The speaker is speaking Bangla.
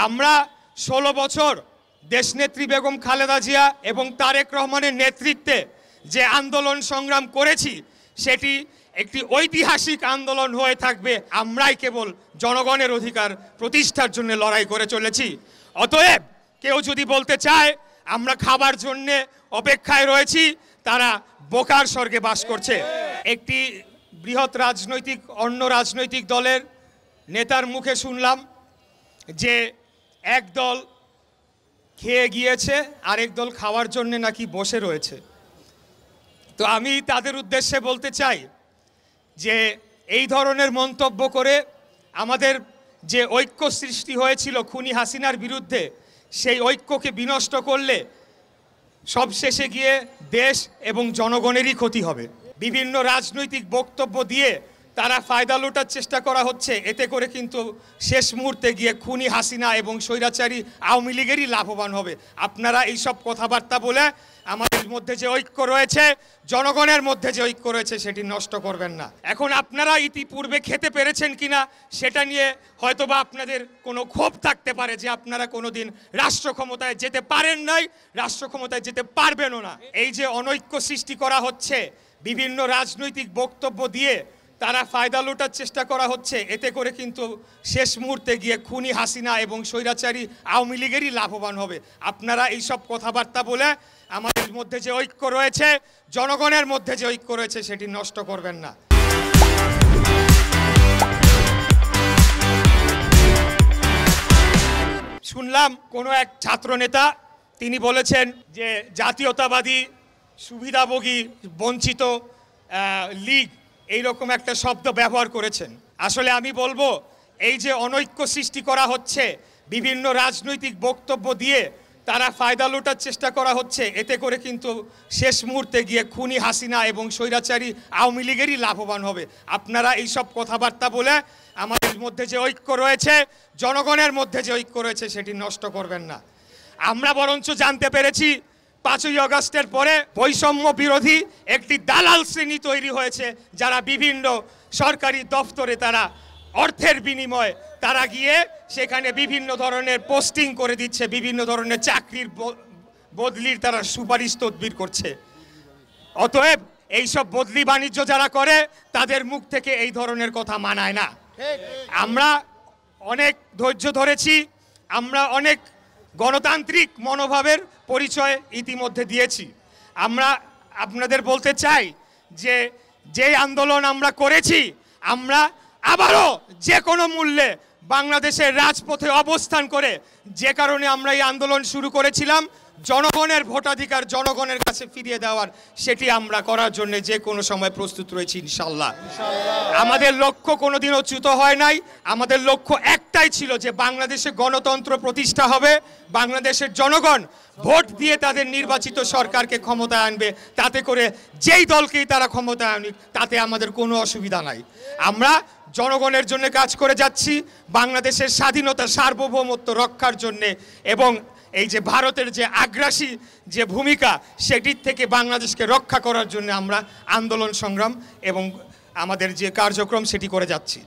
আমরা 16 বছর দেশনেত্রী বেগম খালেদা জিয়া এবং তারেক রহমানের নেতৃত্বে যে আন্দোলন সংগ্রাম করেছি সেটি একটি ঐতিহাসিক আন্দোলন হয়ে থাকবে। আমরাই কেবল জনগণের অধিকার প্রতিষ্ঠার জন্য লড়াই করে চলেছি। অতএব কেউ যদি বলতে চায় আমরা খাবার জন্য অপেক্ষায় রয়েছি, তারা বোকার স্বর্গে বাস করছে। একটি বৃহৎ অন্য রাজনৈতিক দলের নেতার মুখে শুনলাম যে এক দল খেয়ে গিয়েছে, আরেক দল খাওয়ার জন্য নাকি বসে রয়েছে। তো আমি তাদের উদ্দেশ্যে বলতে চাই যে এই ধরনের মন্তব্য করে আমাদের যে ঐক্য সৃষ্টি হয়েছিল খুনি হাসিনার বিরুদ্ধে, সেই ঐক্যকে বিনষ্ট করলে সবশেষে গিয়ে দেশ এবং জনগণেরই ক্ষতি হবে। বিভিন্ন রাজনৈতিক বক্তব্য দিয়ে তারা ফায়দা লোটার চেষ্টা করা হচ্ছে, এতে করে কিন্তু শেষ মুহূর্তে গিয়ে খুনি হাসিনা এবং স্বৈরাচারী আওয়ামী লীগেরই লাভবান হবে। আপনারা এইসব কথাবার্তা বলে আমাদের মধ্যে যে ঐক্য রয়েছে, জনগণের মধ্যে যে ঐক্য রয়েছে সেটি নষ্ট করবেন না। এখন আপনারা ইতিপূর্বে খেতে পেরেছেন কিনা সেটা নিয়ে হয়তোবা আপনাদের কোনো ক্ষোভ থাকতে পারে যে আপনারা কোনোদিন রাষ্ট্র ক্ষমতায় যেতে পারেন নাই, রাষ্ট্র ক্ষমতায় যেতে পারবেনও না। এই যে অনৈক্য সৃষ্টি করা হচ্ছে, বিভিন্ন রাজনৈতিক বক্তব্য দিয়ে তারা ফায়দা লোটার চেষ্টা করা হচ্ছে, এতে করে কিন্তু শেষ মুহূর্তে গিয়ে খুনি হাসিনা এবং স্বৈরাচারী আওয়ামী লীগেরই লাভবান হবে। আপনারা এইসব কথাবার্তা বলে আমাদের মধ্যে যে ঐক্য রয়েছে, জনগণের মধ্যে যে ঐক্য রয়েছে সেটি নষ্ট করবেন না। শুনলাম কোনো এক ছাত্রনেতা তিনি বলেছেন যে জাতীয়তাবাদী, সুবিধাভোগী, বঞ্চিত লীগ এইরকম একটা শব্দ ব্যবহার করেছেন। আসলে আমি বলবো এই যে অনৈক্য সৃষ্টি করা হচ্ছে, বিভিন্ন রাজনৈতিক বক্তব্য দিয়ে তারা ফায়দা লোটার চেষ্টা করা হচ্ছে, এতে করে কিন্তু শেষ মুহূর্তে গিয়ে খুনি হাসিনা এবং স্বৈরাচারী আওয়ামী লীগেরই লাভবান হবে। আপনারা এইসব কথাবার্তা বলে আমাদের মধ্যে যে ঐক্য রয়েছে, জনগণের মধ্যে যে ঐক্য রয়েছে সেটি নষ্ট করবেন না। আমরা বরঞ্চ জানতে পেরেছি 5ই আগস্টের পরে বৈষম্য বিরোধী একটি দালাল শ্রেণী তৈরি হয়েছে, যারা বিভিন্ন সরকারি দপ্তরে তারা অর্থের বিনিময়ে তারা গিয়ে সেখানে বিভিন্ন ধরনের পোস্টিং করে দিচ্ছে, বিভিন্ন ধরনের চাকরির বদলির তারা সুপারিশ তদবির করছে। অতএব এইসব বদলি বাণিজ্য যারা করে তাদের মুখ থেকে এই ধরনের কথা মানায় না। আমরা অনেক ধৈর্য ধরেছি, আমরা অনেক গণতান্ত্রিক মনোভাবের পরিচয় ইতিমধ্যে দিয়েছি। আমরা আপনাদের বলতে চাই যে যেই আন্দোলন আমরা করেছি, আমরা আবারও যে কোনো মূল্যে বাংলাদেশের রাজপথে অবস্থান করে, যে কারণে আমরা এই আন্দোলন শুরু করেছিলাম, জনগণের ভোটাধিকার জনগণের কাছে ফিরিয়ে দেওয়ার, সেটি আমরা করার জন্য যে কোনো সময় প্রস্তুত রয়েছি ইনশাল্লাহ। আমাদের লক্ষ্য কোনোদিনও চ্যুত হয় নাই। আমাদের লক্ষ্য একটাই ছিল যে বাংলাদেশে গণতন্ত্র প্রতিষ্ঠা হবে, বাংলাদেশের জনগণ ভোট দিয়ে তাদের নির্বাচিত সরকারকে ক্ষমতায় আনবে, তাতে করে যেই দলকেই তারা ক্ষমতায় আনুক তাতে আমাদের কোনো অসুবিধা নাই। আমরা জনগণের জন্য কাজ করে যাচ্ছি, বাংলাদেশের স্বাধীনতা সার্বভৌমত্ব রক্ষার জন্যে, এবং এই যে ভারতের যে আগ্রাসী যে ভূমিকা সেটির থেকে বাংলাদেশকে রক্ষা করার জন্য আমরা আন্দোলন সংগ্রাম এবং আমাদের যে কার্যক্রম সেটি করে যাচ্ছি।